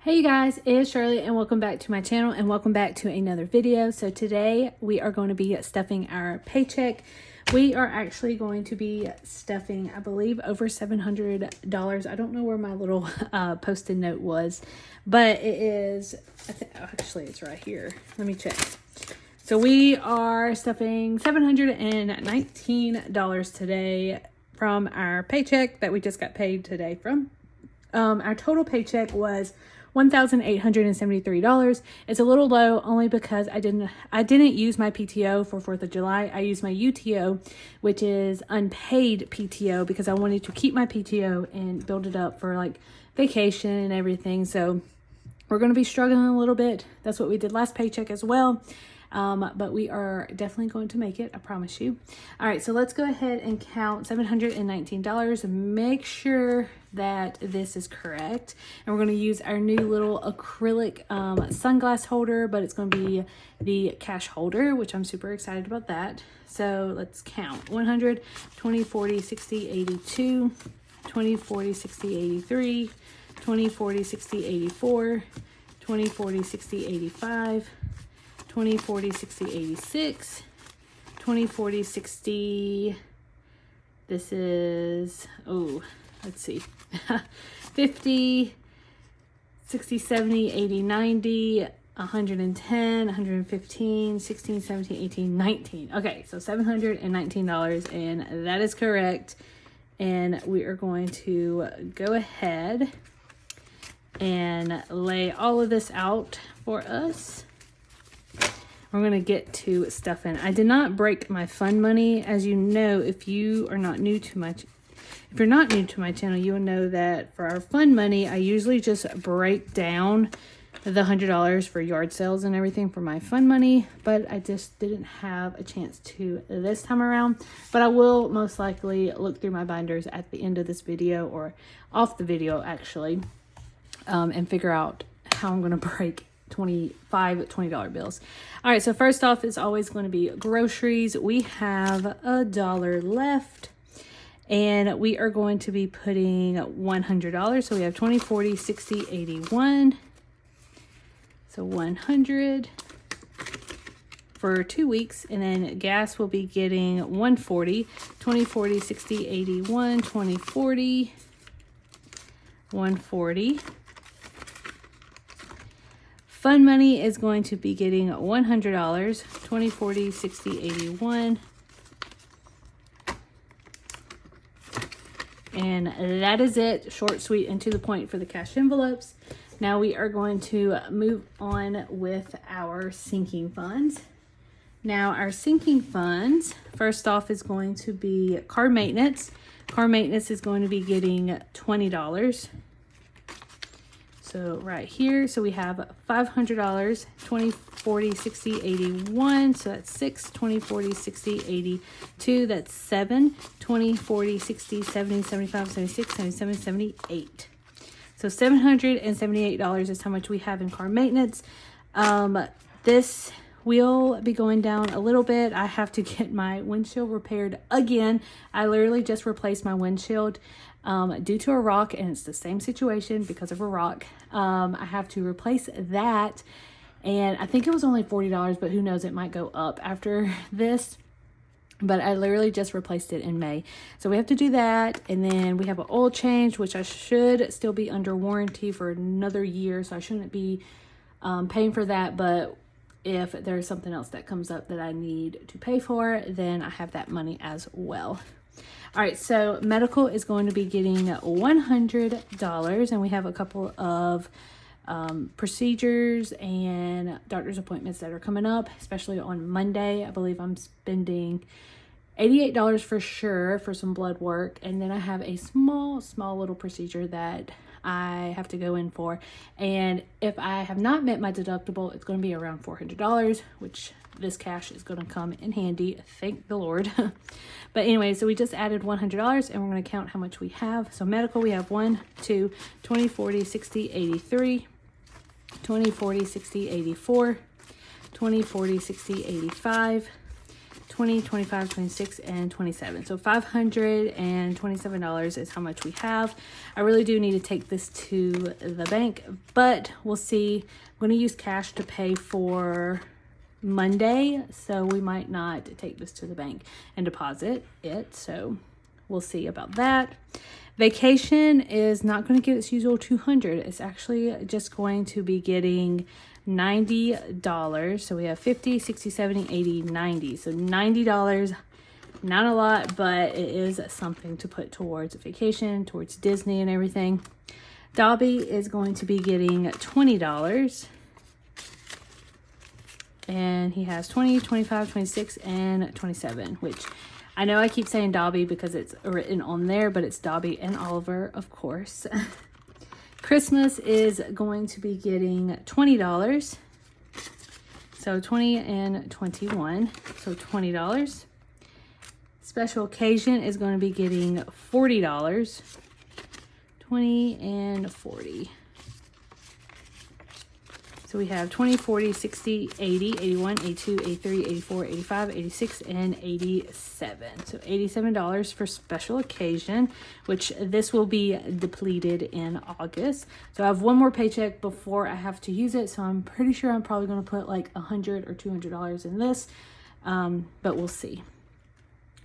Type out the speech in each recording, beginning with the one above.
Hey you guys, it's Shirley and welcome back to my channel and welcome back to another video. So today we are going to be stuffing our paycheck. We are actually going to be stuffing, I believe, over $700. I don't know where my little post-it note was, but it is, actually it's right here. Let me check. So we are stuffing $719 today from our paycheck that we just got paid today from. Our total paycheck was $1,873. It's a little low only because I didn't use my PTO for 4th of July. I used my UTO, which is unpaid PTO, because I wanted to keep my PTO and build it up for like vacation and everything. So we're going to be struggling a little bit. That's what we did last paycheck as well. But we are definitely going to make it, I promise you. All right, so let's go ahead and count $719 and make sure that this is correct. And we're going to use our new little acrylic sunglass holder, but it's going to be the cash holder, which I'm super excited about that. So let's count 100, 20, 40, 60, 82, 20, 40, 60, 83, 20, 40, 60, 84, 20, 40, 60, 85, 20, 40, 60, 86, 20, 40, 60, this is, oh, let's see, 50, 60, 70, 80, 90, 110, 115, 16, 17, 18, 19. Okay, so $719, and that is correct. And we are going to go ahead and lay all of this out for us. We're going to get to stuffing. I did not break my fund money. As you know, if you're not new to my channel, you will know that for our fund money, I usually just break down the $100 for yard sales and everything for my fund money, but I just didn't have a chance to this time around. But I will most likely look through my binders at the end of this video, or off the video actually, and figure out how I'm going to break $20 bills. All right, so first off is always going to be groceries. We have $1 left, and we are going to be putting $100. So we have 20, 40, 60, 81. So 100 for 2 weeks, and then gas will be getting 140, 20, 40, 60, 81, 20, 40, 140. Fund money is going to be getting $100, 20, 40, 60, 81. And that is it. Short, sweet, and to the point for the cash envelopes. Now we are going to move on with our sinking funds. Now our sinking funds, first off, is going to be car maintenance. Car maintenance is going to be getting $20. So right here, so we have $500, 20, 40, 60, 81. So that's 6, 20, 40, 60, 82. That's 7, 20, 40, 60, 70, 75, 76, 77, 78. So $778 is how much we have in car maintenance. This will be going down a little bit. I have to get my windshield repaired again. I literally just replaced my windshield due to a rock, and it's the same situation because of a rock. I have to replace that, and I think it was only $40, but who knows, it might go up after this. But I literally just replaced it in May. So we have to do that. And then we have an oil change, which I should still be under warranty for another year. So I shouldn't be paying for that. But if there's something else that comes up that I need to pay for, then I have that money as well. All right, so medical is going to be getting $100. And we have a couple of procedures and doctor's appointments that are coming up, especially on Monday. I believe I'm spending $88 for sure for some blood work, and then I have a small little procedure that I have to go in for, and if I have not met my deductible, it's going to be around $400, which this cash is going to come in handy, thank the Lord. But anyway, so we just added $100, and we're going to count how much we have. So medical, we have 1, 2, 20, 40, 60, 83, 20, 40, 60, 84, 20, 40, 60, 85, 20, 25, 26, and 27. So $527 is how much we have. I really do need to take this to the bank, but we'll see. I'm going to use cash to pay for Monday, so we might not take this to the bank and deposit it. So we'll see about that. Vacation is not going to get its usual $200. It's actually just going to be getting $90. So we have 50, 60, 70, 80, 90. So $90, not a lot, but it is something to put towards vacation, towards Disney and everything. Dobby is going to be getting $20. And he has 20, 25, 26, and 27, which I know I keep saying Dobby because it's written on there, but it's Dobby and Oliver, of course. Christmas is going to be getting $20. So 20 and 21, so $20. Special occasion is going to be getting $40. 20 and 40. So we have 20, 40, 60, 80, 81, 82, 83, 84, 85, 86, and 87. So $87 for special occasion, which this will be depleted in August. So I have one more paycheck before I have to use it. So I'm pretty sure I'm probably going to put like $100 or $200 in this, but we'll see.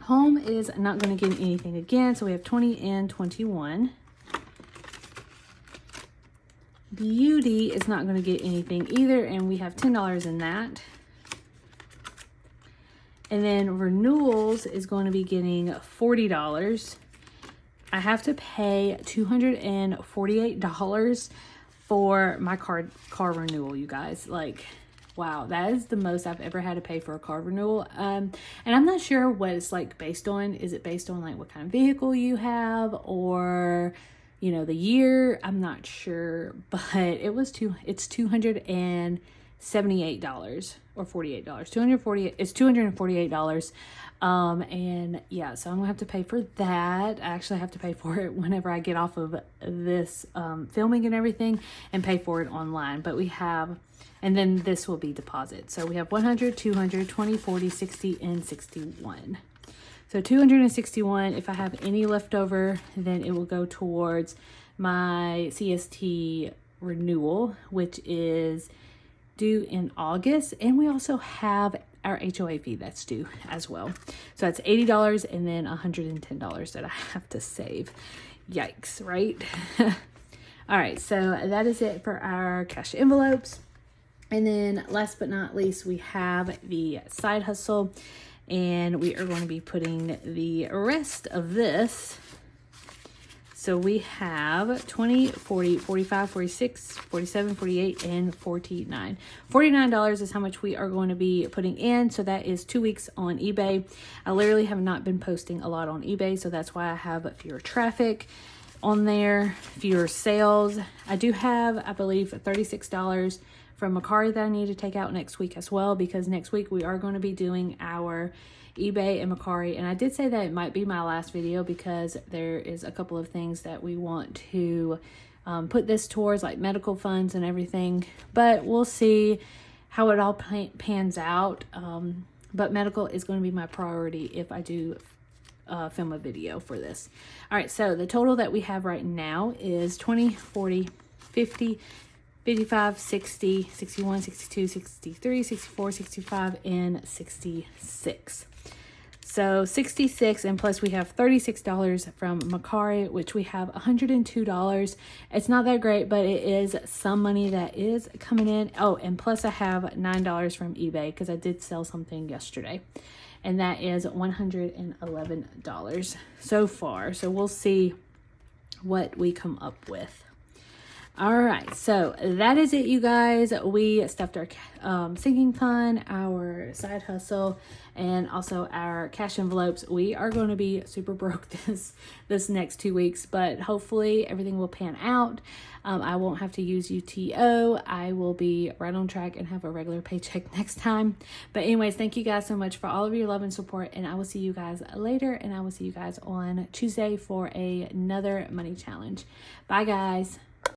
Home is not going to get anything again. So we have 20 and 21. Beauty is not going to get anything either, and we have $10 in that. And then renewals is going to be getting $40. I have to pay $248 for my car renewal, you guys. Like, wow, that is the most I've ever had to pay for a car renewal. And I'm not sure what it's like based on. Is it based on like what kind of vehicle you have, or you know, the year? I'm not sure, but it's $278 or $48. It's $248. And yeah, so I'm gonna have to pay for that. I actually have to pay for it whenever I get off of this filming and everything, and pay for it online. But we have, and then this will be deposit. So we have 100, 200, 20, 40, 60, and 61. So 261, if I have any left over, then it will go towards my CST renewal, which is due in August. And we also have our HOA fee that's due as well. So that's $80 and then $110 that I have to save. Yikes, right? All right, so that is it for our cash envelopes. And then last but not least, we have the side hustle. And we are going to be putting the rest of this. So we have 20, 40, 45, 46, 47, 48, and 49. $49 is how much we are going to be putting in. So that is 2 weeks on eBay. I literally have not been posting a lot on eBay, so that's why I have fewer traffic on there, fewer sales. I do have, I believe, $36 from Macari that I need to take out next week as well, because next week we are going to be doing our eBay and Macari. And I did say that it might be my last video because there is a couple of things that we want to put this towards, like medical funds and everything, but we'll see how it all pans out. But medical is going to be my priority if I do film a video for this. All right, so the total that we have right now is 20, 40, 50, 55, 60, 61, 62, 63, 64, 65, and 66. So 66, and plus we have $36 from Macari, which we have $102. It's not that great, but it is some money that is coming in. Oh, and plus I have $9 from eBay because I did sell something yesterday. And that is $111 so far. So we'll see what we come up with. All right, so that is it, you guys. We stuffed our sinking fund, our side hustle, and also our cash envelopes. We are going to be super broke this next 2 weeks, but hopefully everything will pan out. I won't have to use UTO. I will be right on track and have a regular paycheck next time. But anyways, thank you guys so much for all of your love and support, and I will see you guys later, and I will see you guys on Tuesday for another money challenge. Bye, guys.